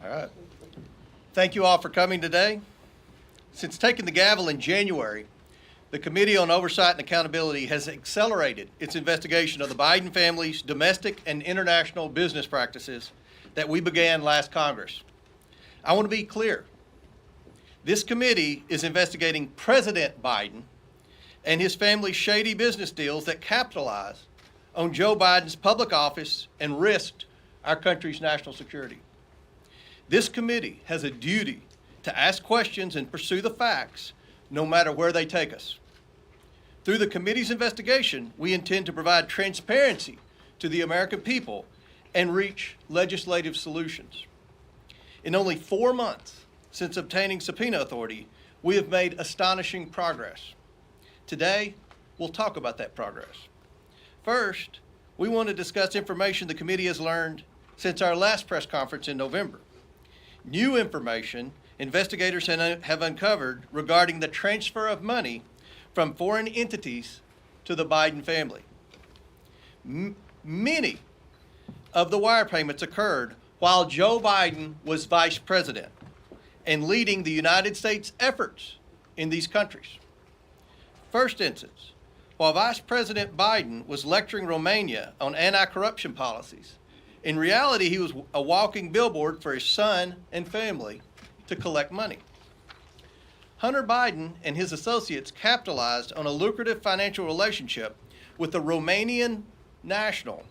All right. Thank you all for coming today. Since taking the gavel in January, the Committee on Oversight and Accountability has accelerated its investigation of the Biden family's domestic and international business practices that we began last Congress. I want to be clear. This committee is investigating President Biden and his family's shady business deals that capitalize on Joe Biden's public office and risked our country's national security. This committee has a duty to ask questions and pursue the facts, no matter where they take us. Through the committee's investigation, we intend to provide transparency to the American people and reach legislative solutions. In only 4 months since obtaining subpoena authority, we have made astonishing progress. Today, we'll talk about that progress. First, we want to discuss information the committee has learned since our last press conference in November. New information investigators have uncovered regarding the transfer of money from foreign entities to the Biden family. Many of the wire payments occurred while Joe Biden was vice president and leading the United States efforts in these countries. First instance, while Vice President Biden was lecturing Romania on anti-corruption policies, in reality he was a walking billboard for his son and family to collect money. Hunter Biden and his associates capitalized on a lucrative financial relationship with a Romanian national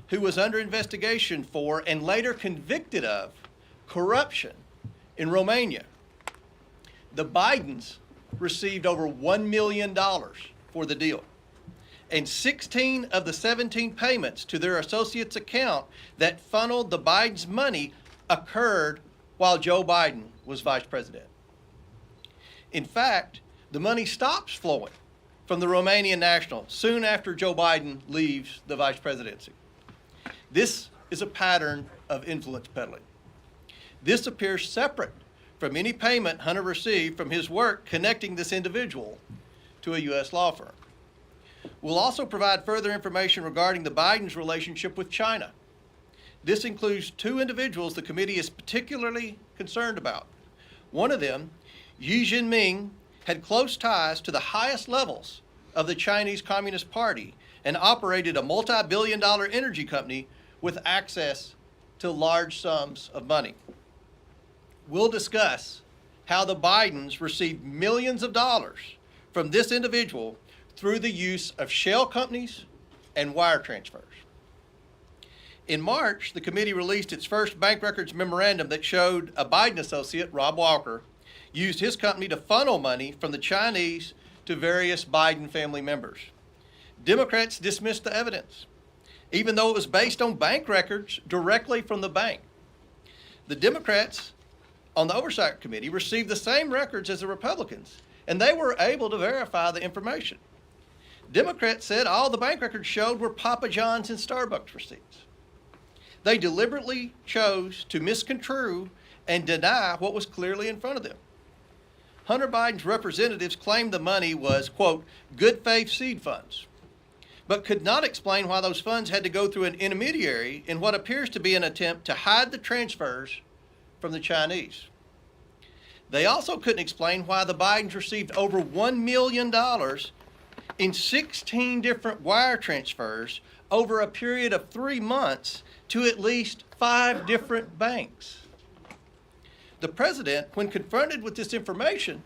who was under investigation for and later convicted of corruption in Romania. The Bidens received over $1 million for the deal, and 16 of the 17 payments to their associates' account that funneled the Bidens' money occurred while Joe Biden was vice president. In fact, the money stops flowing from the Romanian national soon after Joe Biden leaves the vice presidency. This is a pattern of influence peddling. This appears separate from any payment Hunter received from his work connecting this individual to a U.S. law firm. We'll also provide further information regarding the Bidens' relationship with China. This includes 2 individuals the committee is particularly concerned about. One of them, Xi Jinping, had close ties to the highest levels of the Chinese Communist Party and operated a multi-billion-dollar energy company with access to large sums of money. We'll discuss how the Bidens received millions of dollars from this individual through the use of shell companies and wire transfers. In March, the committee released its first bank records memorandum that showed a Biden associate, Rob Walker, used his company to funnel money from the Chinese to various Biden family members. Democrats dismissed the evidence, even though it was based on bank records directly from the bank. The Democrats on the Oversight Committee received the same records as the Republicans, and they were able to verify the information. Democrats said all the bank records showed were Papa John's and Starbucks receipts. They deliberately chose to misconstrue and deny what was clearly in front of them. Hunter Biden's representatives claimed the money was, quote, good faith seed funds, but could not explain why those funds had to go through an intermediary in what appears to be an attempt to hide the transfers from the Chinese. They also couldn't explain why the Bidens received over $1 million in 16 different wire transfers over a period of 3 months to at least 5 different banks. The president, when confronted with this information,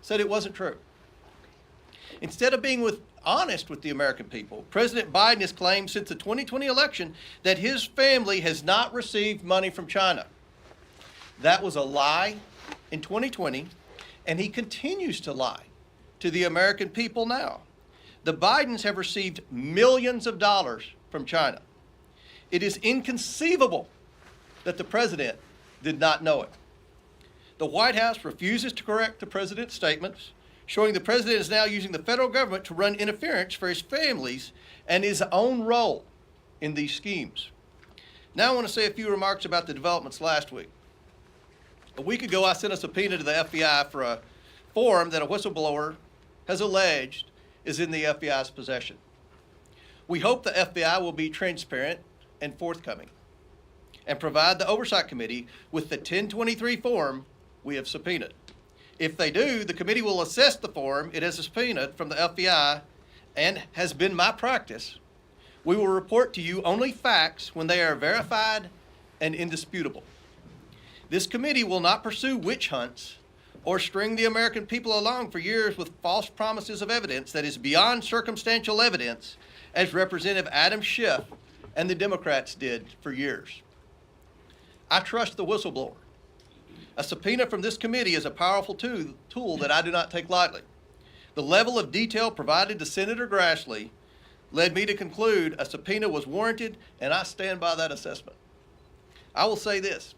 said it wasn't true. Instead of being honest with the American people, President Biden has claimed since the 2020 election that his family has not received money from China. That was a lie in 2020, and he continues to lie to the American people now. The Bidens have received millions of dollars from China. It is inconceivable that the president did not know it. The White House refuses to correct the president's statements, showing the president is now using the federal government to run interference for his families and his own role in these schemes. Now I want to say a few remarks about the developments last week. A week ago, I sent a subpoena to the FBI for a form that a whistleblower has alleged is in the FBI's possession. We hope the FBI will be transparent and forthcoming. and provide the Oversight Committee with the 1023 form we have subpoenaed. If they do, the committee will assess the form it has subpoenaed from the FBI, and has been my practice. We will report to you only facts when they are verified and indisputable. This committee will not pursue witch hunts or string the American people along for years with false promises of evidence that is beyond circumstantial evidence, as Representative Adam Schiff and the Democrats did for years. I trust the whistleblower. A subpoena from this committee is a powerful tool that I do not take lightly. The level of detail provided to Senator Grassley led me to conclude a subpoena was warranted, and I stand by that assessment. I will say this.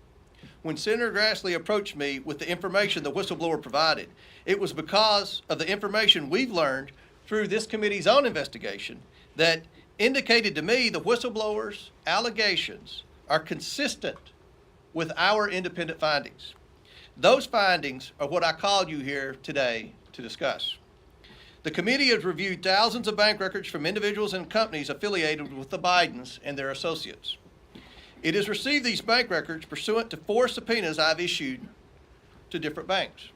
When Senator Grassley approached me with the information the whistleblower provided, it was because of the information we've learned through this committee's own investigation that indicated to me the whistleblower's allegations are consistent with our independent findings. Those findings are what I called you here today to discuss. The committee has reviewed thousands of bank records from individuals and companies affiliated with the Bidens and their associates. It has received these bank records pursuant to 4 subpoenas I've issued to different banks.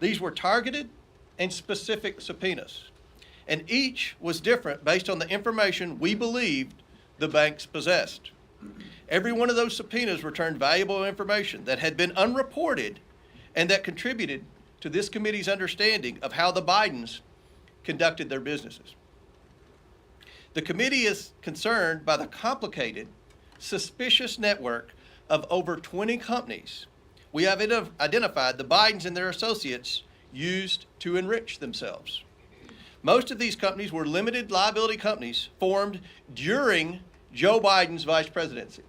These were targeted and specific subpoenas, and each was different based on the information we believed the banks possessed. Every one of those subpoenas returned valuable information that had been unreported and that contributed to this committee's understanding of how the Bidens conducted their businesses. The committee is concerned by the complicated, suspicious network of over 20 companies we have identified the Bidens and their associates used to enrich themselves. Most of these companies were limited liability companies formed during Joe Biden's vice presidency.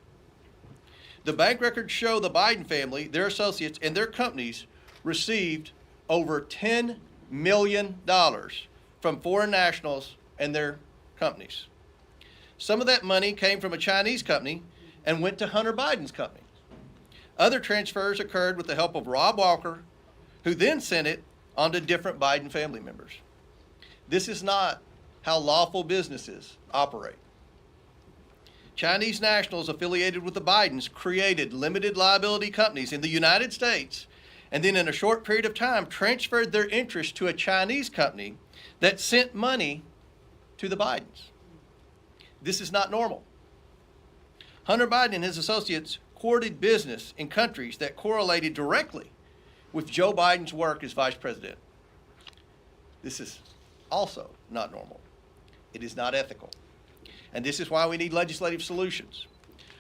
The bank records show the Biden family, their associates, and their companies received over $10 million from foreign nationals and their companies. Some of that money came from a Chinese company and went to Hunter Biden's company. Other transfers occurred with the help of Rob Walker, who then sent it on to different Biden family members. This is not how lawful businesses operate. Chinese nationals affiliated with the Bidens created limited liability companies in the United States, and then in a short period of time transferred their interest to a Chinese company that sent money to the Bidens. This is not normal. Hunter Biden and his associates courted business in countries that correlated directly with Joe Biden's work as vice president. This is also not normal. It is not ethical. And this is why we need legislative solutions.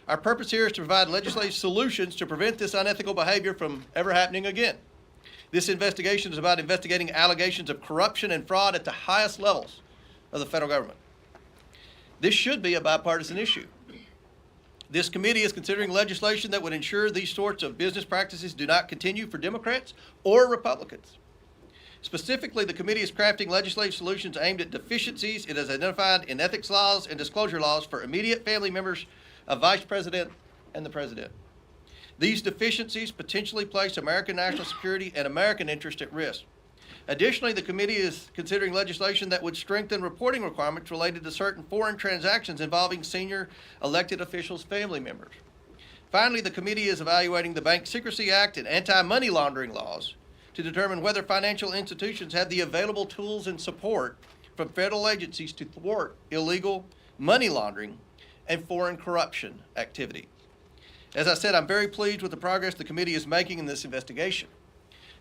Our purpose here is to provide legislative solutions to prevent this unethical behavior from ever happening again. This investigation is about investigating allegations of corruption and fraud at the highest levels of the federal government. This should be a bipartisan issue. This committee is considering legislation that would ensure these sorts of business practices do not continue for Democrats or Republicans. Specifically, the committee is crafting legislative solutions aimed at deficiencies it has identified in ethics laws and disclosure laws for immediate family members of Vice President and the President. These deficiencies potentially place American national security and American interest at risk. Additionally, the committee is considering legislation that would strengthen reporting requirements related to certain foreign transactions involving senior elected officials' family members. Finally, the committee is evaluating the Bank Secrecy Act and anti-money laundering laws to determine whether financial institutions have the available tools and support from federal agencies to thwart illegal money laundering and foreign corruption activity. As I said, I'm very pleased with the progress the committee is making in this investigation.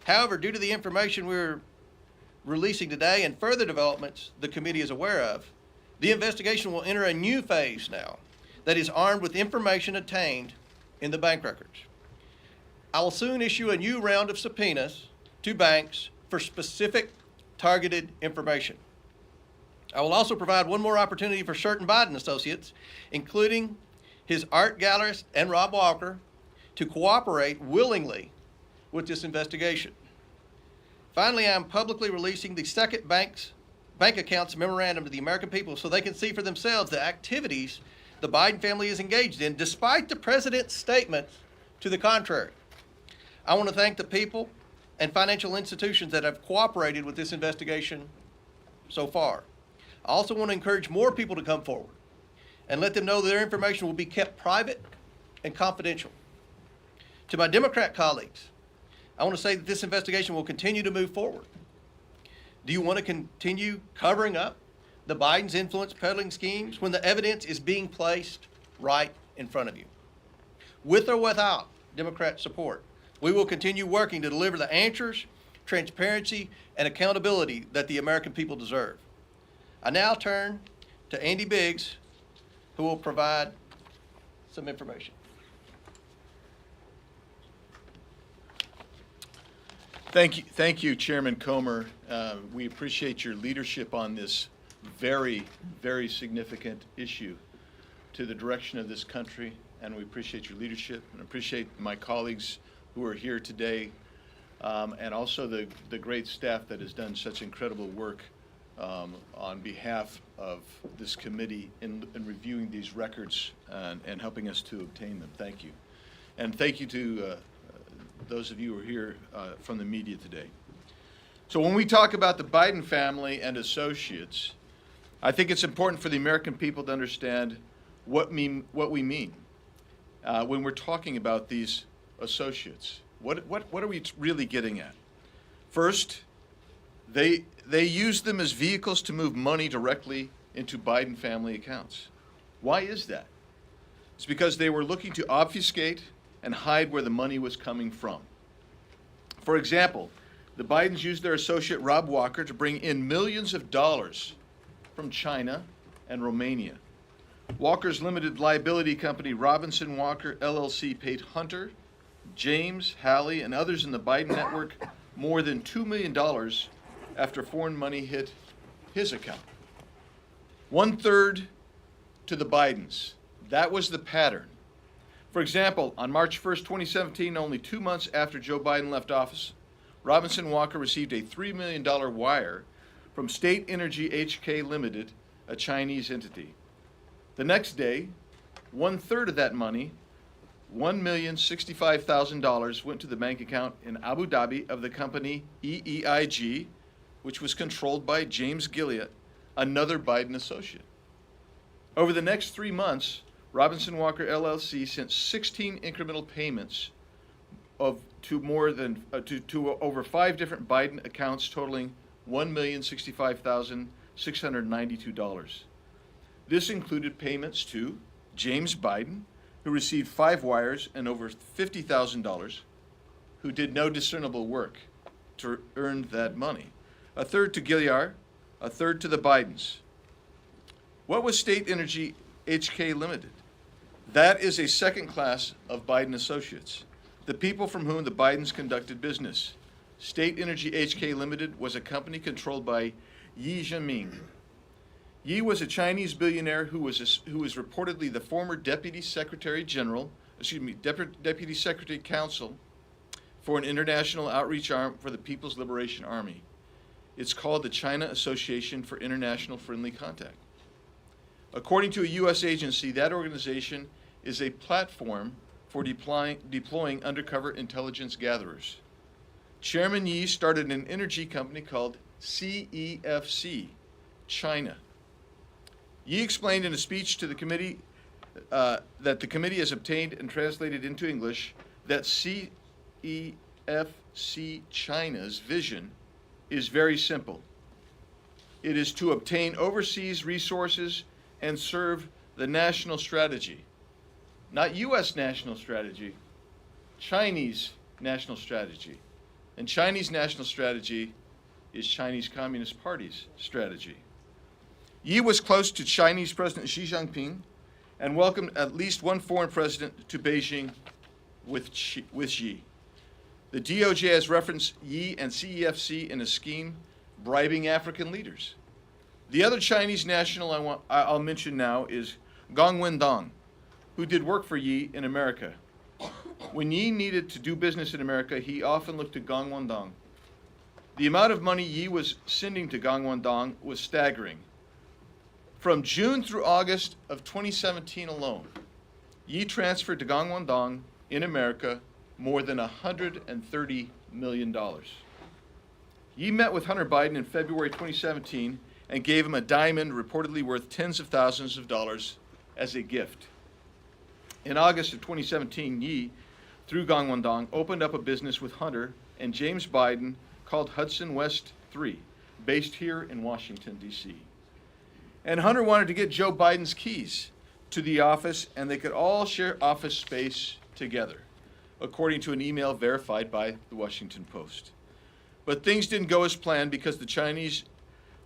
However, due to the information we're releasing today and further developments the committee is aware of, the investigation will enter a new phase now that is armed with information obtained in the bank records. I will soon issue a new round of subpoenas to banks for specific targeted information. I will also provide one more opportunity for certain Biden associates, including his art gallerist and Rob Walker, to cooperate willingly with this investigation. Finally, I am publicly releasing the second bank accounts memorandum to the American people so they can see for themselves the activities the Biden family is engaged in, despite the president's statements to the contrary. I want to thank the people and financial institutions that have cooperated with this investigation so far. I also want to encourage more people to come forward and let them know that their information will be kept private and confidential. To my Democrat colleagues, I want to say that this investigation will continue to move forward. Do you want to continue covering up the Biden's influence peddling schemes when the evidence is being placed right in front of you? With or without Democrat support, we will continue working to deliver the answers, transparency, and accountability that the American people deserve. I now turn to Andy Biggs, who will provide some information. Thank you, Chairman Comer. We appreciate your leadership on this very, very significant issue to the direction of this country, and we appreciate your leadership and appreciate my colleagues who are here today, and also the great staff that has done such incredible work on behalf of this committee in reviewing these records and helping us to obtain them. Thank you. And thank you to those of you who are here from the media today. So when we talk about the Biden family and associates, I think it's important for the American people to understand what we mean when we're talking about these associates. What are we really getting at? First, they use them as vehicles to move money directly into Biden family accounts. Why is that? It's because they were looking to obfuscate and hide where the money was coming from. For example, the Bidens used their associate Rob Walker to bring in millions of dollars from China and Romania. Walker's limited liability company, Robinson Walker LLC, paid Hunter, James, Hallie, and others in the Biden network more than $2 million after foreign money hit his account. 1/3 to the Bidens. That was the pattern. For example, on March 1st, 2017, only 2 months after Joe Biden left office, Robinson Walker received a $3 million wire from State Energy HK Limited, a Chinese entity. The next day, 1/3 of that money, $1,065,000, went to the bank account in Abu Dhabi of the company EEIG, which was controlled by James Gilliatt, another Biden associate. Over the next 3 months, Robinson Walker LLC sent 16 incremental payments to over 5 different Biden accounts totaling $1,065,692. This included payments to James Biden, who received 5 wires and over $50,000, who did no discernible work to earn that money. 1/3 to Gilliard, 1/3 to the Bidens. What was State Energy HK Limited? That is a second class of Biden associates, the people from whom the Bidens conducted business. State Energy HK Limited was a company controlled by Yi Jianming. Yi was a Chinese billionaire who was reportedly the former Deputy Secretary Counsel for an international outreach arm for the People's Liberation Army. It's called the China Association for International Friendly Contact. According to a U.S. agency, that organization is a platform for deploying undercover intelligence gatherers. Chairman Yi started an energy company called CEFC, China. Yi explained in a speech to the committee that the committee has obtained and translated into English that CEFC China's vision is very simple. It is to obtain overseas resources and serve the national strategy. Not U.S. national strategy, Chinese national strategy. And Chinese national strategy is Chinese Communist Party's strategy. Yi was close to Chinese President Xi Jinping and welcomed at least one foreign president to Beijing with Xi. The DOJ has referenced Yi and CEFC in a scheme bribing African leaders. The other Chinese national I'll mention now is Gong Wendong, who did work for Yi in America. When Yi needed to do business in America, he often looked to Gong Wendong. The amount of money Yi was sending to Gong Wendong was staggering. From June through August of 2017 alone, Yi transferred to Gong Wendong in America more than $130 million. Yi met with Hunter Biden in February 2017 and gave him a diamond reportedly worth tens of thousands of dollars as a gift. In August of 2017, Yi, through Gangwon-dong, opened up a business with Hunter and James Biden called Hudson West 3, based here in Washington, D.C. And Hunter wanted to get Joe Biden's keys to the office, and they could all share office space together, according to an email verified by the Washington Post. But things didn't go as planned because the Chinese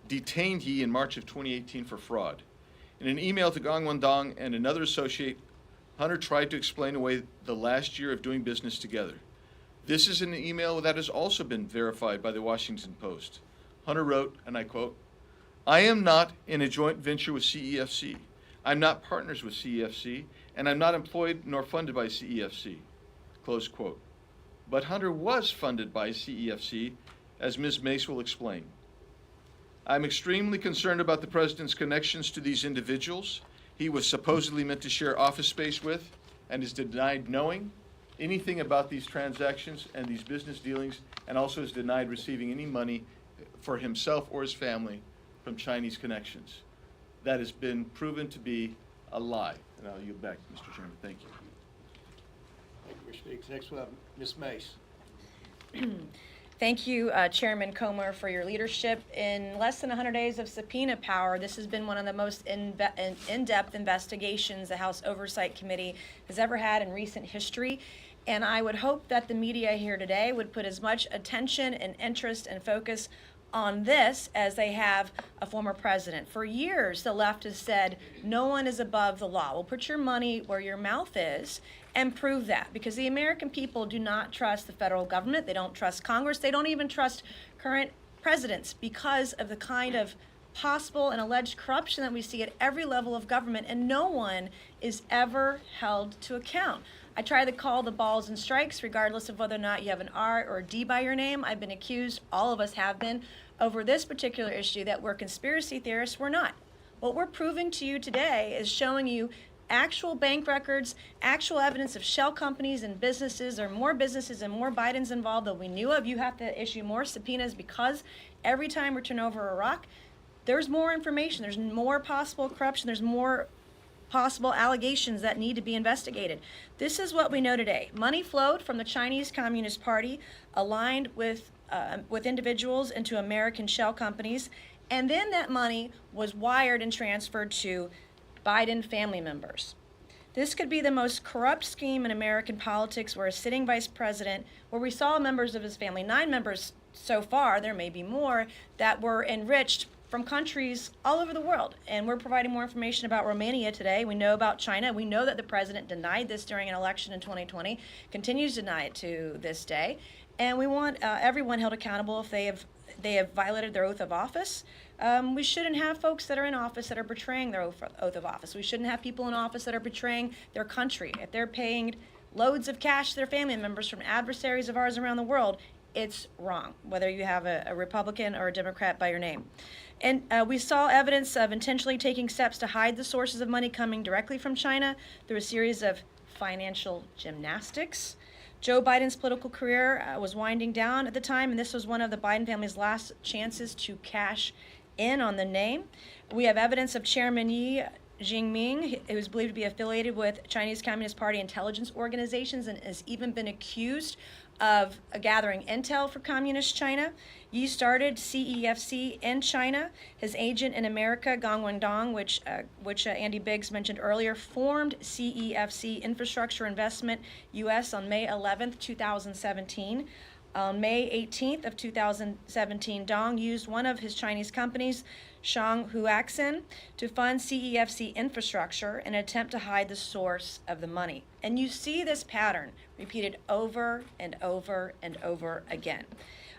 detained Yi in March of 2018 for fraud. In an email to Gangwon-dong and another associate, Hunter tried to explain away the last year of doing business together. This is an email that has also been verified by the Washington Post. Hunter wrote, and I quote, "I am not in a joint venture with CEFC. I'm not partners with CEFC, and I'm not employed nor funded by CEFC." Close quote. But Hunter was funded by CEFC, as Ms. Mace will explain. I'm extremely concerned about the president's connections to these individuals he was supposedly meant to share office space with, and is denied knowing anything about these transactions and these business dealings, and also is denied receiving any money for himself or his family from Chinese connections. That has been proven to be a lie. And I'll yield back, Mr. Chairman. Thank you. Thank you, Mr. Deeks. Next we have Ms. Mace. Thank you, Chairman Comer, for your leadership. In less than 100 days of subpoena power, this has been one of the most in-depth investigations the House Oversight Committee has ever had in recent history. And I would hope that the media here today would put as much attention and interest and focus on this as they have a former president. For years, the left has said, no one is above the law. Well, put your money where your mouth is and prove that, because the American people do not trust the federal government. They don't trust Congress. They don't even trust current presidents because of the kind of possible and alleged corruption that we see at every level of government, and no one is ever held to account. I try to call the balls and strikes regardless of whether or not you have an R or a D by your name. I've been accused, all of us have been, over this particular issue that we're conspiracy theorists. We're not. What we're proving to you today is showing you actual bank records, actual evidence of shell companies and businesses. There are more businesses and more Bidens involved than we knew of. You have to issue more subpoenas because every time we turn over a rock, there's more information, there's more possible corruption, there's more possible allegations that need to be investigated. This is what we know today. Money flowed from the Chinese Communist Party, aligned with individuals into American shell companies, and then that money was wired and transferred to Biden family members. This could be the most corrupt scheme in American politics, where a sitting vice president, where we saw members of his family, 9 members so far, there may be more, that were enriched from countries all over the world. And we're providing more information about Romania today. We know about China. We know that the president denied this during an election in 2020, continues to deny it to this day. And we want everyone held accountable if they have violated their oath of office. We shouldn't have folks that are in office that are betraying their oath of office. We shouldn't have people in office that are betraying their country. If they're paying loads of cash to their family members from adversaries of ours around the world, it's wrong, whether you have a Republican or a Democrat by your name. And we saw evidence of intentionally taking steps to hide the sources of money coming directly from China through a series of financial gymnastics. Joe Biden's political career was winding down at the time, and this was one of the Biden family's last chances to cash in on the name. We have evidence of Chairman Yi Jinping, who is believed to be affiliated with Chinese Communist Party intelligence organizations and has even been accused of gathering intel for Communist China. Yi started CEFC in China. His agent in America, Gangwon-dong, which Andy Biggs mentioned earlier, formed CEFC Infrastructure Investment US on May 11th, 2017. On May 18th of 2017, Dong used one of his Chinese companies, Shanghuaxin, to fund CEFC infrastructure in an attempt to hide the source of the money. And you see this pattern repeated over and over and over again.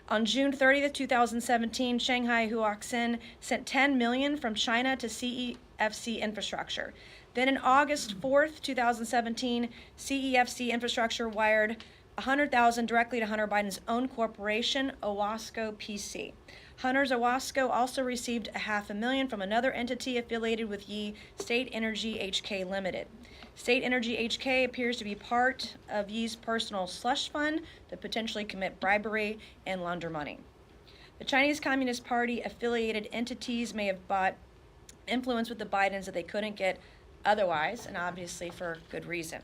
On June 30th, 2017, Shanghai Huaxin sent $10 million from China to CEFC infrastructure. Then in August 4th, 2017, CEFC infrastructure wired $100,000 directly to Hunter Biden's own corporation, Owasco PC. Hunter's Owasco also received $500,000 from another entity affiliated with Yi, State Energy HK Limited. State Energy HK appears to be part of Yi's personal slush fund to potentially commit bribery and launder money. The Chinese Communist Party affiliated entities may have bought influence with the Bidens that they couldn't get otherwise, and obviously for good reason.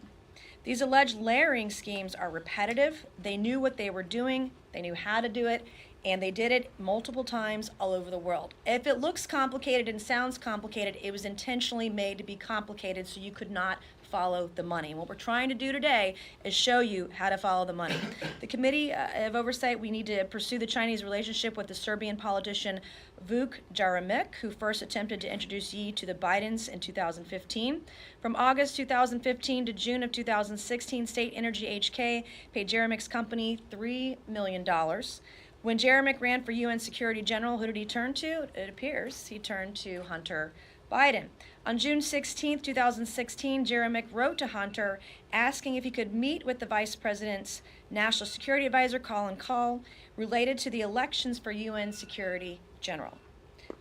These alleged layering schemes are repetitive. They knew what they were doing, they knew how to do it, and they did it multiple times all over the world. If it looks complicated and sounds complicated, it was intentionally made to be complicated so you could not follow the money. And what we're trying to do today is show you how to follow the money. The Committee of Oversight, we need to pursue the Chinese relationship with the Serbian politician Vuk Jeremic, who first attempted to introduce Yi to the Bidens in 2015. From August 2015 to June of 2016, State Energy HK paid Jeremic's company $3 million. When Jeremic ran for UN Security General, who did he turn to? It appears he turned to Hunter Biden. On June 16, 2016, Jeremic wrote to Hunter asking if he could meet with the Vice President's National Security Advisor, Colin Kahl, related to the elections for UN Security General.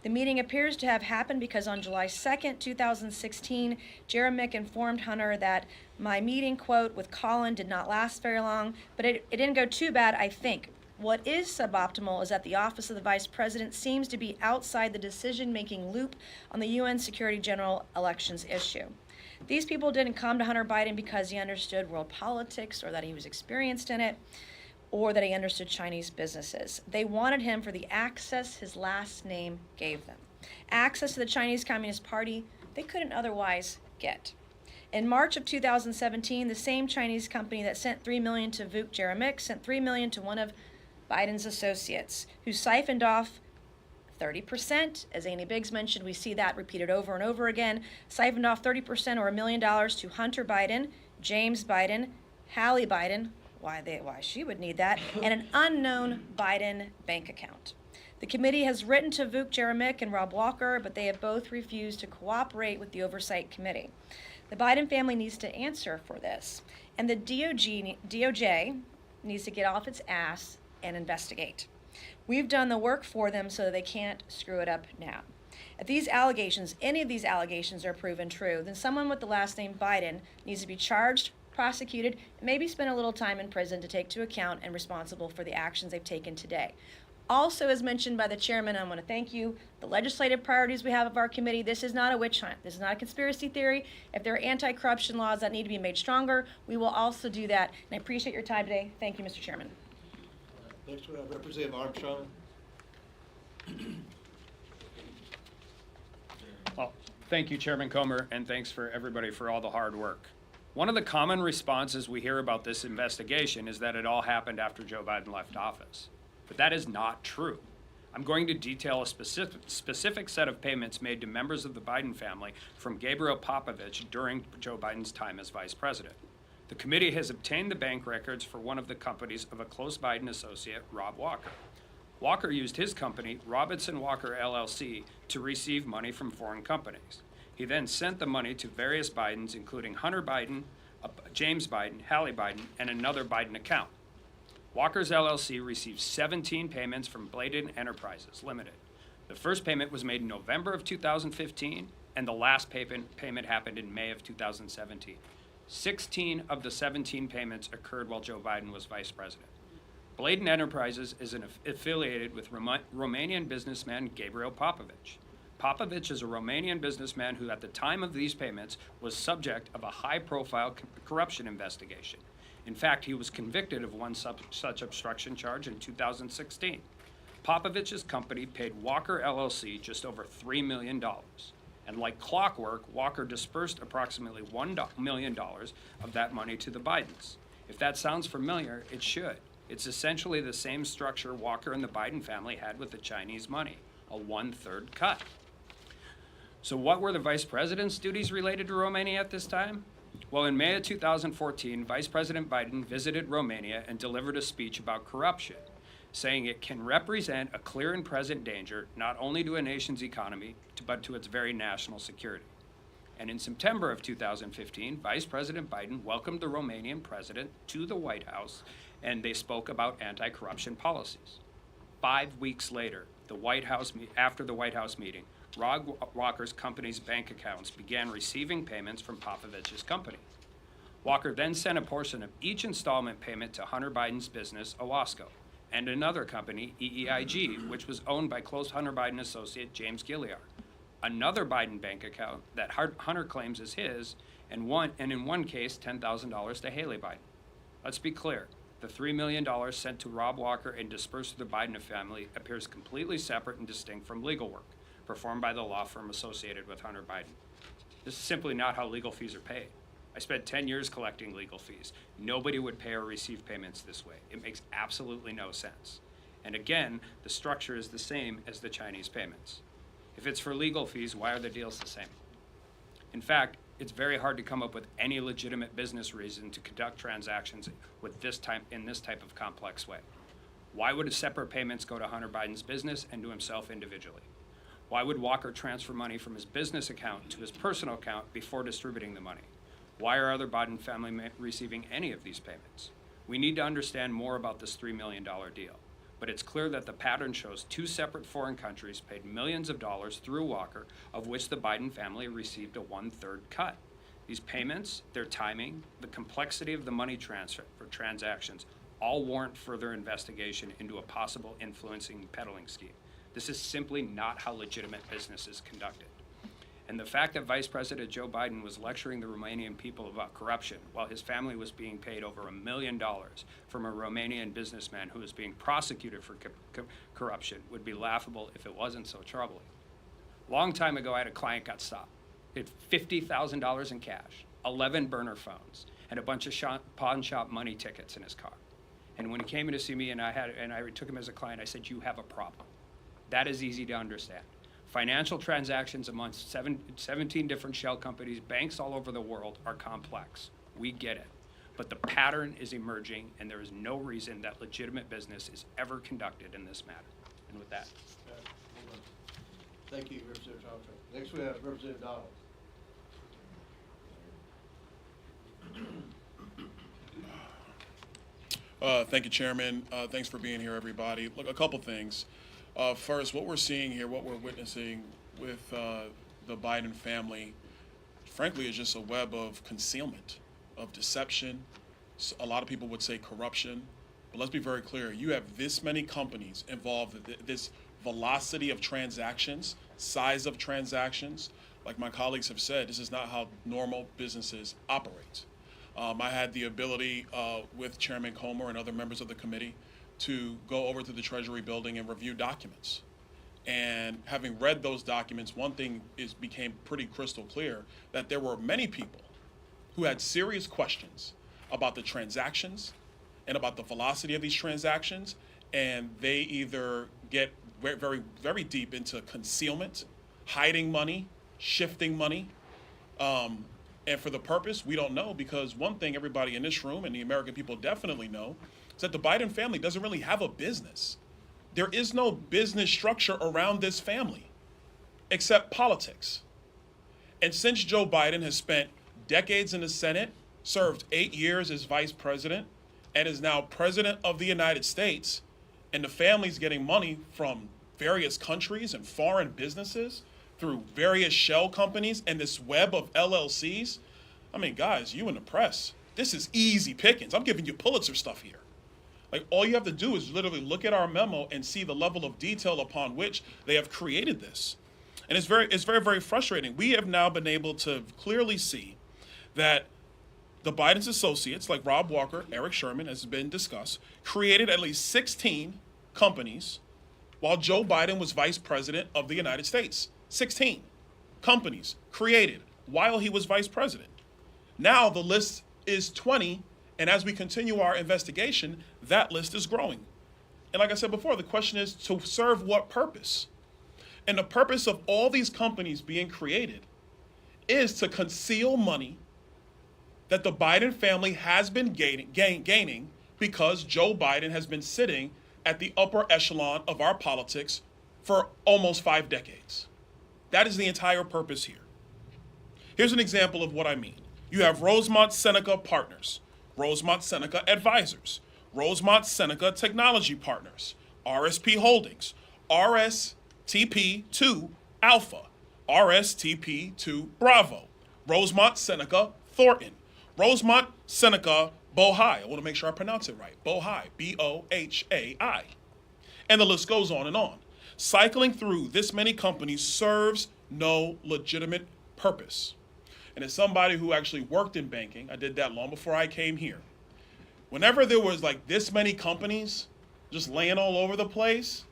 The meeting appears to have happened because on July 2, 2016, Jeremic informed Hunter that my meeting, quote, with Colin did not last very long, but it didn't go too bad, I think. What is suboptimal is that the Office of the Vice President seems to be outside the decision-making loop on the UN Security General elections issue. These people didn't come to Hunter Biden because he understood world politics or that he was experienced in it or that he understood Chinese businesses. They wanted him for the access his last name gave them. Access to the Chinese Communist Party they couldn't otherwise get. In March of 2017, the same Chinese company that sent $3 million to Vuk Jeremic sent $3 million to one of Biden's associates, who siphoned off 30%. As Annie Biggs mentioned, we see that repeated over and over again. Siphoned off 30% or $1 million to Hunter Biden, James Biden, Hallie Biden, why she would need that, and an unknown Biden bank account. The committee has written to Vuk Jeremic and Rob Walker, but they have both refused to cooperate with the Oversight Committee. The Biden family needs to answer for this, and the DOJ needs to get off its ass and investigate. We've done the work for them so that they can't screw it up now. If these allegations, any of these allegations are proven true, then someone with the last name Biden needs to be charged, prosecuted, and maybe spend a little time in prison to take to account and responsible for the actions they've taken today. Also, as mentioned by the chairman, I want to thank you, the legislative priorities we have of our committee. This is not a witch hunt. This is not a conspiracy theory. If there are anti-corruption laws that need to be made stronger, we will also do that. And I appreciate your time today. Thank you, Mr. Chairman. Next we have Representative Armstrong. Well, thank you, Chairman Comer, and thanks for everybody for all the hard work. One of the common responses we hear about this investigation is that it all happened after Joe Biden left office. But that is not true. I'm going to detail a specific set of payments made to members of the Biden family from Gabriel Popovich during Joe Biden's time as vice president. The committee has obtained the bank records for one of the companies of a close Biden associate, Rob Walker. Walker used his company, Robinson Walker LLC, to receive money from foreign companies. He then sent the money to various Bidens, including Hunter Biden, James Biden, Hallie Biden, and another Biden account. Walker's LLC received 17 payments from Bladen Enterprises Limited. The first payment was made in November of 2015, and the last payment happened in May of 2017. 16 of the 17 payments occurred while Joe Biden was vice president. Bladen Enterprises is affiliated with Romanian businessman Gabriel Popovich. Popovich is a Romanian businessman who, at the time of these payments, was subject of a high-profile corruption investigation. In fact, he was convicted of one such obstruction charge in 2016. Popovich's company paid Walker LLC just over $3 million. And like clockwork, Walker dispersed approximately $1 million of that money to the Bidens. If that sounds familiar, it should. It's essentially the same structure Walker and the Biden family had with the Chinese money, a 1/3 cut. So what were the vice president's duties related to Romania at this time? Well, in May of 2014, Vice President Biden visited Romania and delivered a speech about corruption, saying it can represent a clear and present danger not only to a nation's economy, but to its very national security. And in September of 2015, Vice President Biden welcomed the Romanian president to the White House, and they spoke about anti-corruption policies. 5 weeks later, after the White House meeting, Rob Walker's company's bank accounts began receiving payments from Popovich's company. Walker then sent a portion of each installment payment to Hunter Biden's business, Owasco, and another company, EEIG, which was owned by close Hunter Biden associate James Gilliard. another Biden bank account that Hunter claims is his, and in one case, $10,000 to Haley Biden. Let's be clear. The $3 million sent to Rob Walker and dispersed to the Biden family appears completely separate and distinct from legal work performed by the law firm associated with Hunter Biden. This is simply not how legal fees are paid. I spent 10 years collecting legal fees. Nobody would pay or receive payments this way. It makes absolutely no sense. And again, the structure is the same as the Chinese payments. If it's for legal fees, why are the deals the same? In fact, it's very hard to come up with any legitimate business reason to conduct transactions in this type of complex way. Why would separate payments go to Hunter Biden's business and to himself individually? Why would Walker transfer money from his business account to his personal account before distributing the money? Why are other Biden family receiving any of these payments? We need to understand more about this $3 million deal. But it's clear that the pattern shows two separate foreign countries paid millions of dollars through Walker, of which the Biden family received a 1/3 cut. These payments, their timing, the complexity of the money transfer for transactions all warrant further investigation into a possible influencing peddling scheme. This is simply not how legitimate business is conducted. And the fact that Vice President Joe Biden was lecturing the Romanian people about corruption while his family was being paid over $1 million from a Romanian businessman who was being prosecuted for corruption would be laughable if it wasn't so troubling. Long time ago, I had a client got stopped. He had $50,000 in cash, 11 burner phones, and a bunch of pawn shop money tickets in his car. And when he came in to see me and I took him as a client, I said, "You have a problem." That is easy to understand. Financial transactions amongst 17 different shell companies, banks all over the world are complex. We get it. But the pattern is emerging, and there is no reason that legitimate business is ever conducted in this matter. And with that. Thank you, Representative Thompson. Next we have Representative Donald. Thank you, Chairman. Thanks for being here, everybody. Look, a couple things. First, what we're seeing here, what we're witnessing with the Biden family, frankly, is just a web of concealment, of deception. A lot of people would say corruption. But let's be very clear. You have this many companies involved, this velocity of transactions, size of transactions. Like my colleagues have said, this is not how normal businesses operate. I had the ability with Chairman Comer and other members of the committee to go over to the Treasury building and review documents. And having read those documents, one thing became pretty crystal clear, that there were many people who had serious questions about the transactions and about the velocity of these transactions, and they either get very, very deep into concealment, hiding money, shifting money, and for the purpose, we don't know, because one thing everybody in this room and the American people definitely know is that the Biden family doesn't really have a business. There is no business structure around this family except politics. And since Joe Biden has spent decades in the Senate, served 8 years as vice president, and is now president of the United States, and the family's getting money from various countries and foreign businesses through various shell companies and this web of LLCs. I mean, guys, you in the press, this is easy pickings. I'm giving you Pulitzer stuff here. Like, all you have to do is literally look at our memo and see the level of detail upon which they have created this. And it's very, very frustrating. We have now been able to clearly see that the Biden's associates, like Rob Walker, Eric Sherman, as has been discussed, created at least 16 companies while Joe Biden was vice president of the United States. 16 companies created while he was vice president. Now the list is 20, and as we continue our investigation, that list is growing. And like I said before, the question is to serve what purpose? And the purpose of all these companies being created is to conceal money that the Biden family has been gaining because Joe Biden has been sitting at the upper echelon of our politics for almost 5 decades. That is the entire purpose here. Here's an example of what I mean. You have Rosemont Seneca Partners, Rosemont Seneca Advisors, Rosemont Seneca Technology Partners, RSP Holdings, RSTP2 Alpha, RSTP2 Bravo, Rosemont Seneca Thornton, Rosemont Seneca Bohai. I want to make sure I pronounce it right. Bohai, B-O-H-A-I. And the list goes on and on. Cycling through this many companies serves no legitimate purpose. And as somebody who actually worked in banking, I did that long before I came here. Whenever there was like this many companies just laying all over the place,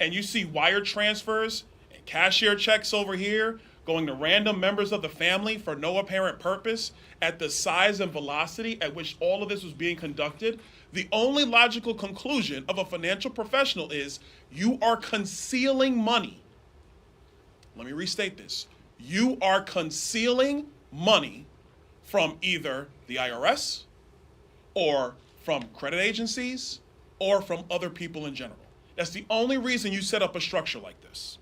and you see wire transfers and cashier checks over here going to random members of the family for no apparent purpose at the size and velocity at which all of this was being conducted, the only logical conclusion of a financial professional is you are concealing money. Let me restate this. You are concealing money from either the IRS or from credit agencies or from other people in general. That's the only reason you set up a structure like this.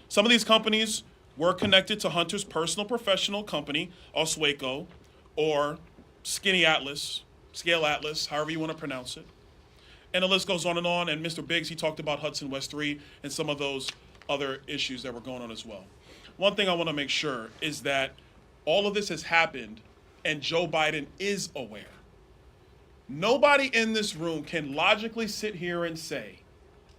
Some of these companies were connected to Hunter's personal professional company, Oswego, or Skinny Atlas, Scale Atlas, however you want to pronounce it. And the list goes on. And Mr. Biggs, he talked about Hudson West 3 and some of those other issues that were going on as well. One thing I want to make sure is that all of this has happened and Joe Biden is aware. Nobody in this room can logically sit here and say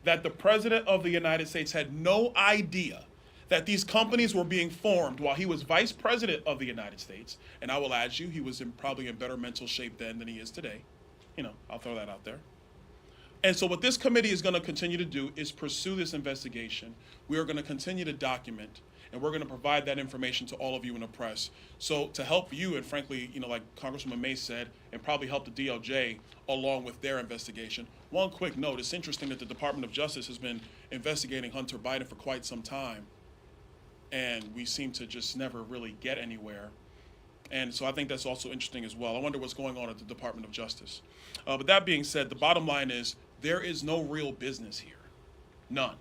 that the President of the United States had no idea that these companies were being formed while he was Vice President of the United States. And I will add you, he was probably in better mental shape then than he is today. I'll throw that out there. And so what this committee is going to continue to do is pursue this investigation. We are going to continue to document, and we're going to provide that information to all of you in the press. So to help you, and frankly, like Congresswoman May said, and probably help the DOJ along with their investigation. One quick note, it's interesting that the Department of Justice has been investigating Hunter Biden for quite some time, and we seem to just never really get anywhere. And so I think that's also interesting as well. I wonder what's going on at the Department of Justice. But that being said, the bottom line is there is no real business here. None.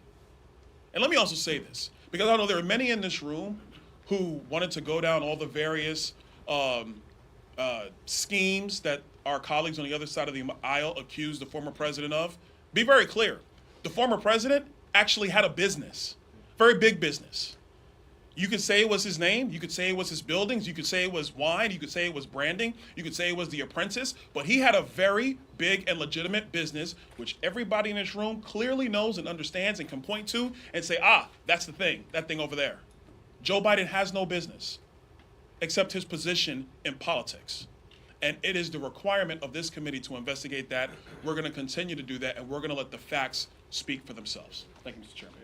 And let me also say this, because I know there are many in this room who wanted to go down all the various schemes that our colleagues on the other side of the aisle accused the former president of. Be very clear. The former president actually had a business, very big business. You could say it was his name. You could say it was his buildings. You could say it was wine. You could say it was branding. You could say it was The Apprentice. But he had a very big and legitimate business, which everybody in this room clearly knows and understands and can point to and say, that's the thing, that thing over there. Joe Biden has no business except his position in politics. And it is the requirement of this committee to investigate that. We're going to continue to do that, and we're going to let the facts speak for themselves. Thank you, Mr. Chairman.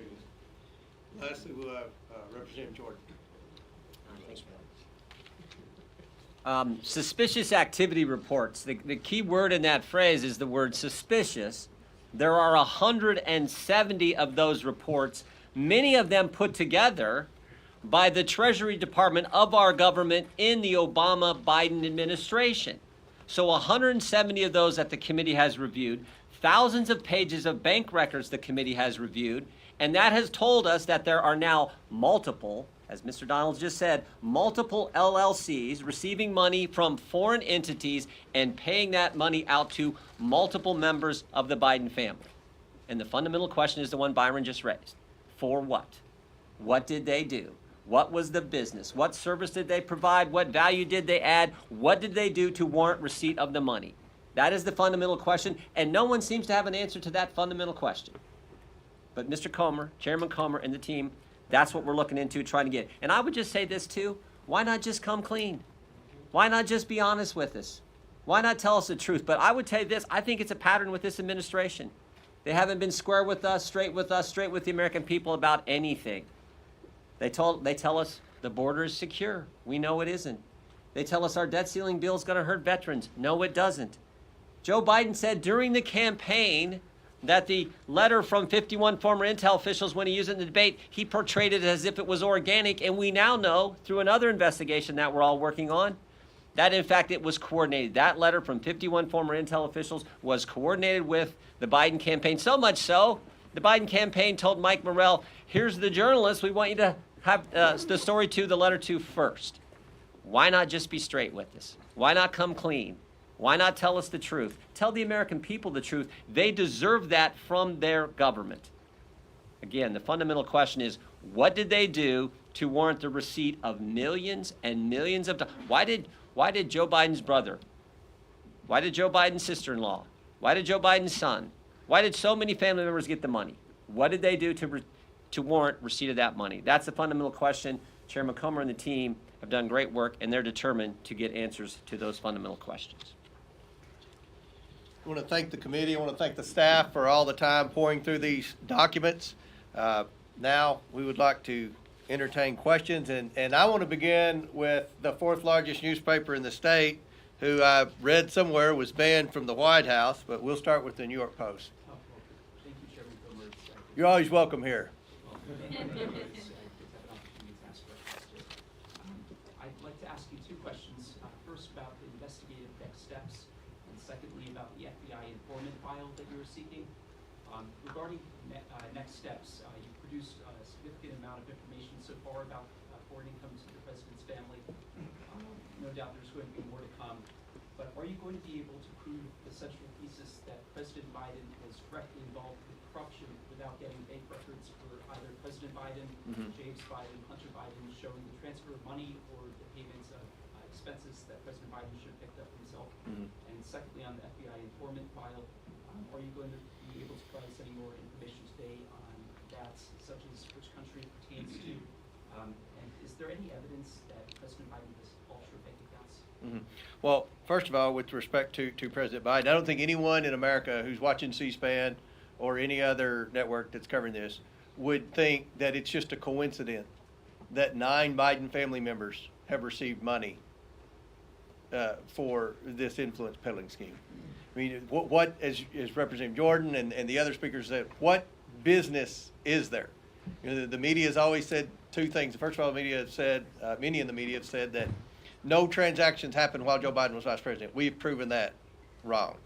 Lastly, we'll have Representative Jordan. Suspicious activity reports. The key word in that phrase is the word suspicious. There are 170 of those reports, many of them put together by the Treasury Department of our government in the Obama-Biden administration. So 170 of those that the committee has reviewed, thousands of pages of bank records the committee has reviewed, and that has told us that there are now multiple, as Mr. Donalds just said, multiple LLCs receiving money from foreign entities and paying that money out to multiple members of the Biden family. And the fundamental question is the one Byron just raised. For what? What did they do? What was the business? What service did they provide? What value did they add? What did they do to warrant receipt of the money? That is the fundamental question, and no one seems to have an answer to that fundamental question. But Mr. Comer, Chairman Comer, and the team, that's what we're looking into, trying to get. And I would just say this too, why not just come clean? Why not just be honest with us? Why not tell us the truth? But I would tell you this, I think it's a pattern with this administration. They haven't been square with us, straight with the American people about anything. They tell us the border is secure. We know it isn't. They tell us our debt ceiling bill is going to hurt veterans. No, it doesn't. Joe Biden said during the campaign that the letter from 51 former intel officials, when he used it in the debate, he portrayed it as if it was organic, and we now know through another investigation that we're all working on that in fact it was coordinated. That letter from 51 former intel officials was coordinated with the Biden campaign, so much so the Biden campaign told Mike Morrell, here's the journalist we want you to have the story to, the letter to first. Why not just be straight with us? Why not come clean? Why not tell us the truth? Tell the American people the truth. They deserve that from their government. Again, the fundamental question is, what did they do to warrant the receipt of millions and millions of dollars? Why did Joe Biden's brother? Why did Joe Biden's sister-in-law? Why did Joe Biden's son? Why did so many family members get the money? What did they do to warrant receipt of that money? That's the fundamental question. Chairman Comer and the team have done great work, and they're determined to get answers to those fundamental questions. I want to thank the committee. I want to thank the staff for all the time pouring through these documents. Now, we would like to entertain questions, and I want to begin with the fourth largest newspaper in the state, who I read somewhere was banned from the White House, but we'll start with the New York Post. Thank you, Chairman Comer. You're always welcome here. I'd like to ask you two questions. First, about the investigative next steps, and secondly, about the FBI informant file that you were seeking. Regarding next steps, you've produced a significant amount of information so far about foreign income to the president's family. No doubt there's going to be more to come. But are you going to be able to prove the central thesis that President Biden was directly involved with corruption without getting bank records for either President Biden, James Biden, Hunter Biden, showing the transfer of money or the payments of expenses that President Biden should have picked up himself? And secondly, on the FBI informant file, are you going to be able to provide us any more information today on that, such as which country it pertains to? And is there any evidence that President Biden has offshore bank accounts? Well, first of all, with respect to President Biden, I don't think anyone in America who's watching C-SPAN or any other network that's covering this would think that it's just a coincidence that 9 Biden family members have received money for this influence peddling scheme. I mean, what as Representative Jordan and the other speakers said, what business is there? You know, the media has always said two things. First of all, the media have said, many in the media have said that no transactions happened while Joe Biden was vice president. We've proven that wrong.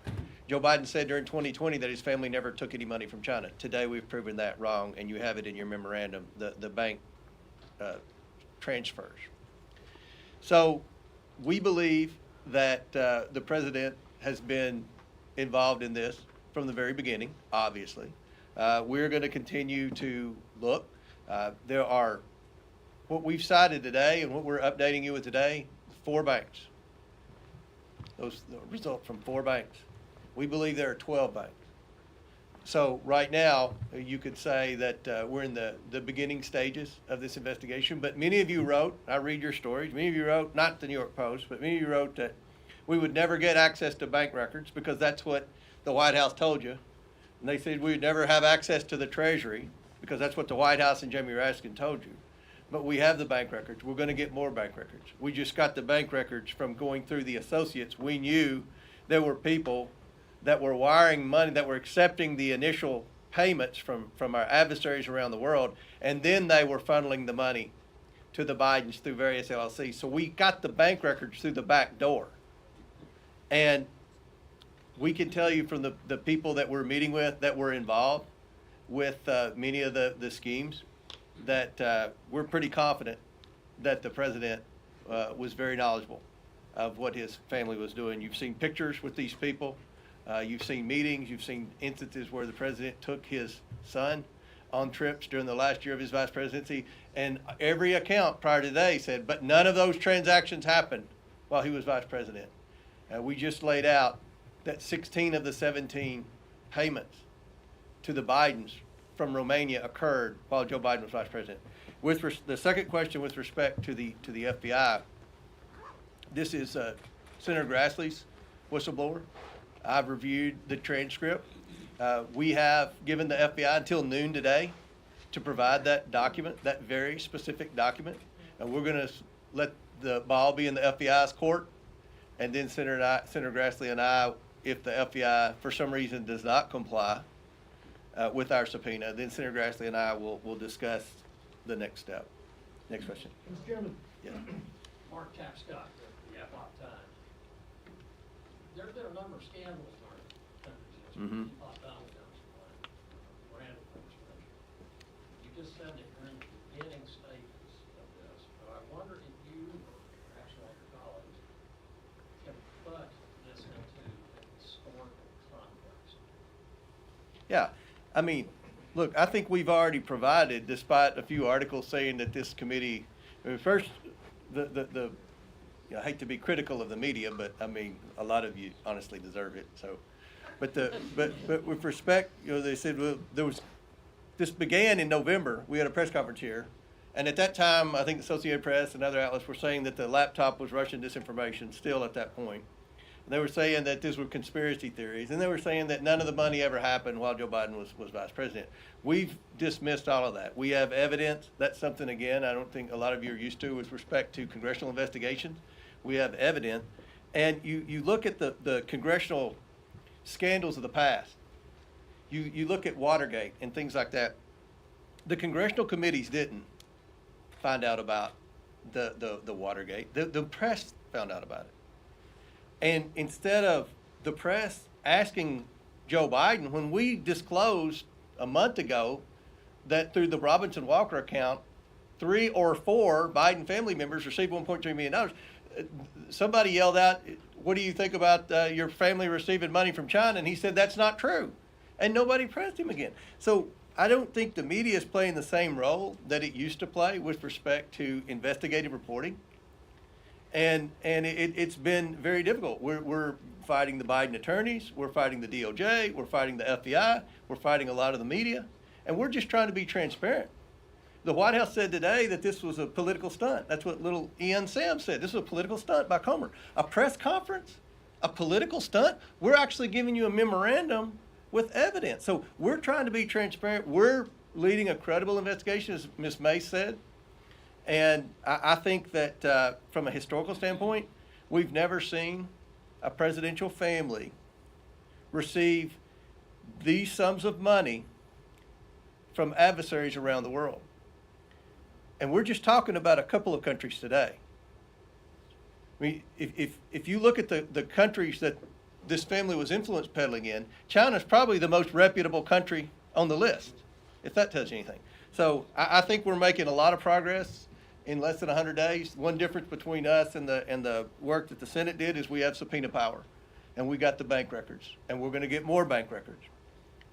Joe Biden said during 2020 that his family never took any money from China. Today, we've proven that wrong, and you have it in your memorandum, the bank transfers. So we believe that the president has been involved in this from the very beginning, obviously. We're going to continue to look. There are, what we've cited today and what we're updating you with today, 4 banks. Those result from 4 banks. We believe there are 12 banks. So right now, you could say that we're in the beginning stages of this investigation, but many of you wrote, I read your stories, many of you wrote, not the New York Post, but many of you wrote that we would never get access to bank records because that's what the White House told you. And they said we would never have access to the Treasury because that's what the White House and Jamie Raskin told you. But we have the bank records. We're going to get more bank records. We just got the bank records from going through the associates. We knew there were people that were wiring money, that were accepting the initial payments from our adversaries around the world, and then they were funneling the money to the Bidens through various LLCs. So we got the bank records through the back door. And we can tell you from the people that we're meeting with that were involved with many of the schemes that we're pretty confident that the president was very knowledgeable of what his family was doing. You've seen pictures with these people. You've seen meetings. You've seen instances where the president took his son on trips during the last year of his vice presidency. And every account prior to today said, but none of those transactions happened while he was vice president. We just laid out that 16 of the 17 payments to the Bidens from Romania occurred while Joe Biden was vice president. With the second question with respect to the FBI, this is Senator Grassley's whistleblower. I've reviewed the transcript. We have given the FBI until noon today to provide that document, that very specific document. And we're going to let the ball be in the FBI's court. And then Senator Grassley and I, if the FBI for some reason does not comply with our subpoena, then Senator Grassley and I will discuss the next step. Next question. Mr. Chairman. Yeah. Mark Tapscott, the Pop Time. There's been a number of scandals in our country since Pop Donald comes to mind. Randall comes to mind. You just said that you're in the beginning stages of this, but I wonder if you, or perhaps one of your colleagues, can put this into an historical context. Yeah. I mean, look, I think we've already provided, despite a few articles saying that this committee, I mean, first, I hate to be critical of the media, but I mean, a lot of you honestly deserve it. So, but with respect, they said, well, there was this began in November. We had a press conference here. And at that time, I think the Associated Press and other outlets were saying that the laptop was Russian disinformation still at that point. They were saying that these were conspiracy theories, and they were saying that none of the money ever happened while Joe Biden was vice president. We've dismissed all of that. We have evidence. That's something, again, I don't think a lot of you are used to with respect to congressional investigations. We have evidence. And you look at the congressional scandals of the past. You look at Watergate and things like that. The congressional committees didn't find out about the Watergate. The press found out about it. And instead of the press asking Joe Biden, when we disclosed a month ago that through the Robinson Walker account, 3 or 4 Biden family members received $1.3 million, somebody yelled out, "What do you think about your family receiving money from China?" And he said, "That's not true." And nobody pressed him again. So I don't think the media is playing the same role that it used to play with respect to investigative reporting. And it's been very difficult. We're fighting the Biden attorneys, we're fighting the DOJ, we're fighting the FBI, we're fighting a lot of the media, and we're just trying to be transparent. The White House said today that this was a political stunt. That's what little Ian Sam said. This was a political stunt by Comer. A press conference? A political stunt? We're actually giving you a memorandum with evidence. So we're trying to be transparent. We're leading a credible investigation, as Ms. May said. And I think that from a historical standpoint, we've never seen a presidential family receive these sums of money from adversaries around the world. And we're just talking about a couple of countries today. I mean, if you look at the countries that this family was influence peddling in, China's probably the most reputable country on the list, if that tells you anything. So I think we're making a lot of progress in less than 100 days. One difference between us and the work that the Senate did is we have subpoena power, and we got the bank records, and we're going to get more bank records,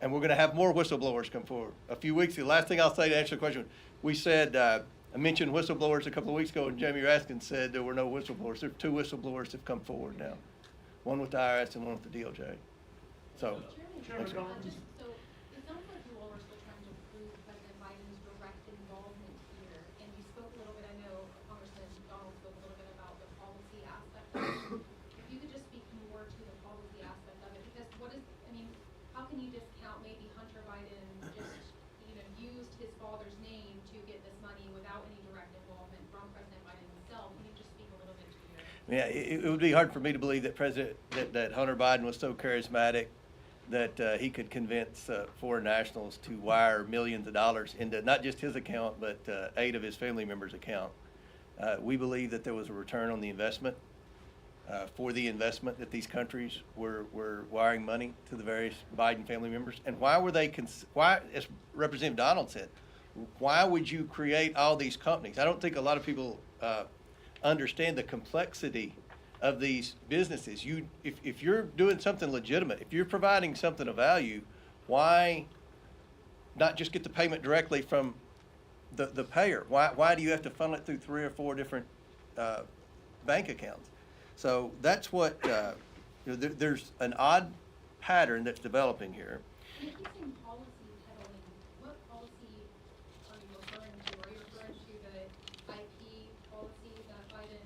and we're going to have more whistleblowers come forward. A few weeks ago, last thing I'll say to answer the question, we said, I mentioned whistleblowers a couple of weeks ago, and Jamie Raskin said there were no whistleblowers. There are 2 whistleblowers that have come forward now, one with the IRS and one with the DOJ. So, Chairman, so it sounds like you all are still trying to prove President Biden's direct involvement here, and you spoke a little bit, I know Congressman Donald spoke a little bit about the policy aspect of it. If you could just speak more to the policy aspect of it, because how can you discount maybe Hunter Biden just, used his father's name to get this money without any direct involvement from President Biden himself? Can you just speak a little bit to your? yeah, it would be hard for me to believe that that Hunter Biden was so charismatic that he could convince foreign nationals to wire millions of dollars into not just his account, but 8 of his family members' account. We believe that there was a return on the investment for the investment that these countries were wiring money to the various Biden family members. And why were they, why, as Representative Donald said, why would you create all these companies? I don't think a lot of people understand the complexity of these businesses. If you're doing something legitimate, if you're providing something of value, why not just get the payment directly from the payer? Why do you have to funnel it through 3 or 4 different bank accounts? So that's what, there's an odd pattern that's developing here. When you're saying policy peddling, what policy are you referring to? Are you referring to the IP policy that Biden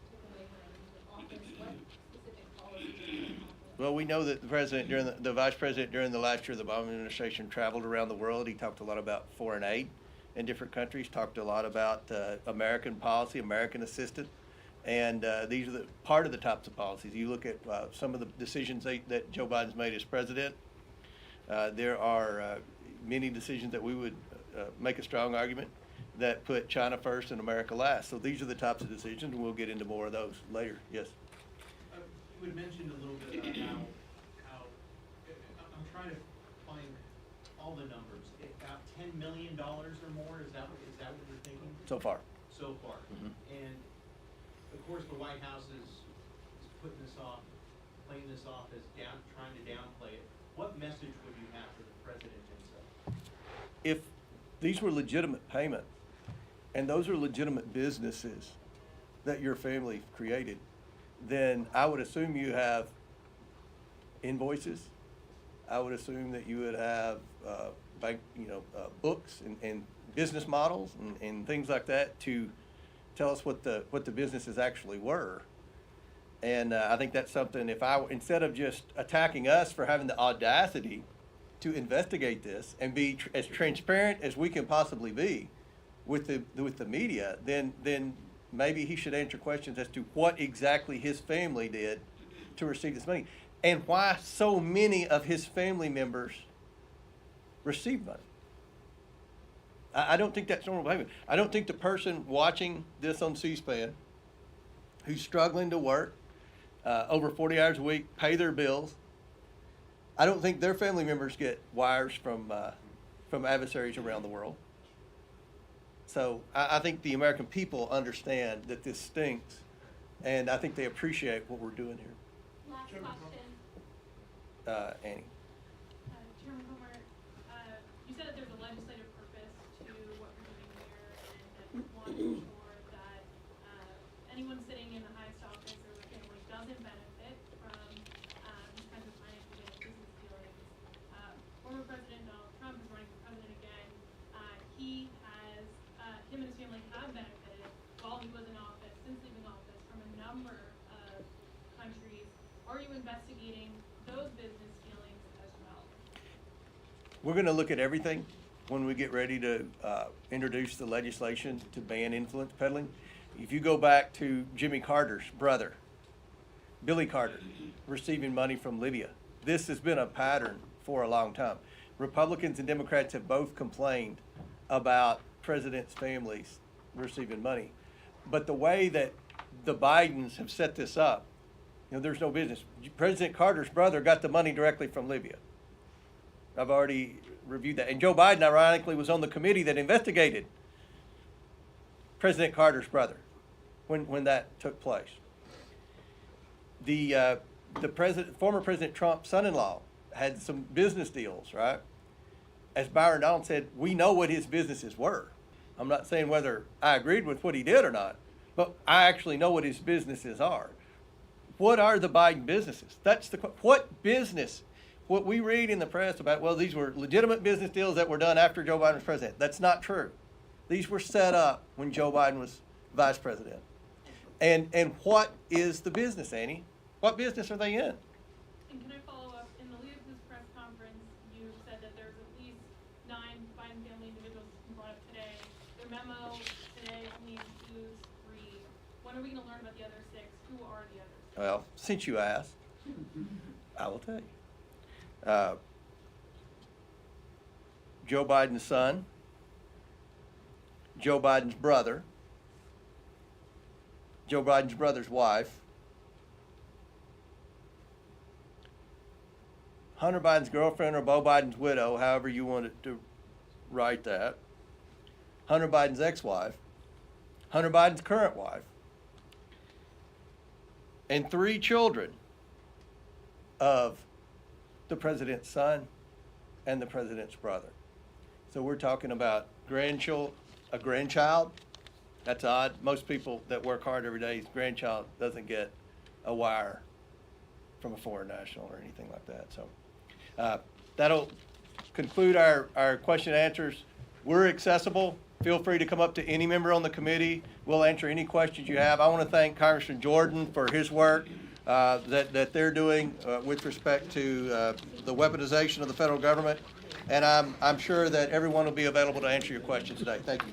took away when he took office? What specific policy are you talking about? Well, we know that the president, the vice president during the last year of the Obama administration traveled around the world. He talked a lot about foreign aid in different countries, talked a lot about American policy, American assistance. And these are part of the types of policies. You look at some of the decisions that Joe Biden's made as president. There are many decisions that we would make a strong argument that put China first and America last. So these are the types of decisions, and we'll get into more of those later. Yes? You had mentioned a little bit about how I'm trying to find all the numbers. About $10 million or more, is that what you're thinking? So far. So far. Mhm. And of course, the White House is putting this off, playing this off as trying to downplay it. What message would you have for the president himself? If these were legitimate payments, and those are legitimate businesses that your family created, then I would assume you have invoices. I would assume that you would have bank, books and business models and things like that to tell us what the businesses actually were. And I think that's something, instead of just attacking us for having the audacity to investigate this and be as transparent as we can possibly be with the media, then maybe he should answer questions as to what exactly his family did to receive this money and why so many of his family members received money. I don't think that's normal behavior. I don't think the person watching this on C-SPAN who's struggling to work over 40 hours a week, pay their bills, I don't think their family members get wires from adversaries around the world. So I think the American people understand that this stinks, and I think they appreciate what we're doing here. Last question. Annie. Chairman Comer, you said that there's a legislative purpose to what you're doing here, and that you want to ensure that anyone sitting in the highest office or the family doesn't benefit from these kinds of financial gain and business dealings. Former President Donald Trump is running for president again. Him and his family have benefited while he was in office, since leaving office, from a number of countries. Are you investigating those business dealings as well? We're going to look at everything when we get ready to introduce the legislation to ban influence peddling. If you go back to Jimmy Carter's brother, Billy Carter, receiving money from Libya, this has been a pattern for a long time. Republicans and Democrats have both complained about presidents' families receiving money. But the way that the Bidens have set this up, there's no business. President Carter's brother got the money directly from Libya. I've already reviewed that. And Joe Biden, ironically, was on the committee that investigated President Carter's brother when that took place. The former President Trump's son-in-law had some business deals, right? As Byron Donald said, we know what his businesses were. I'm not saying whether I agreed with what he did or not, but I actually know what his businesses are. What are the Biden businesses? That's what business? What we read in the press about, well, these were legitimate business deals that were done after Joe Biden was president. That's not true. These were set up when Joe Biden was vice president. And what is the business, Annie? What business are they in? And can I follow up? In the lead up to this press conference, you said that there's at least 9 Biden family individuals you brought up today. Their memo today only includes 3. When are we going to learn about the other 6? Who are the others? Well, since you asked, I will tell you. Joe Biden's son, Joe Biden's brother, Joe Biden's brother's wife, Hunter Biden's girlfriend or Beau Biden's widow, however you wanted to write that, Hunter Biden's ex-wife, Hunter Biden's current wife, and 3 children of the president's son and the president's brother. So we're talking about a grandchild. That's odd. Most people that work hard every day, grandchild doesn't get a wire from a foreign national or anything like that. So that'll conclude our question and answers. We're accessible. Feel free to come up to any member on the committee. We'll answer any questions you have. I want to thank Congressman Jordan for his work that they're doing with respect to the weaponization of the federal government. And I'm sure that everyone will be available to answer your questions today. Thank you.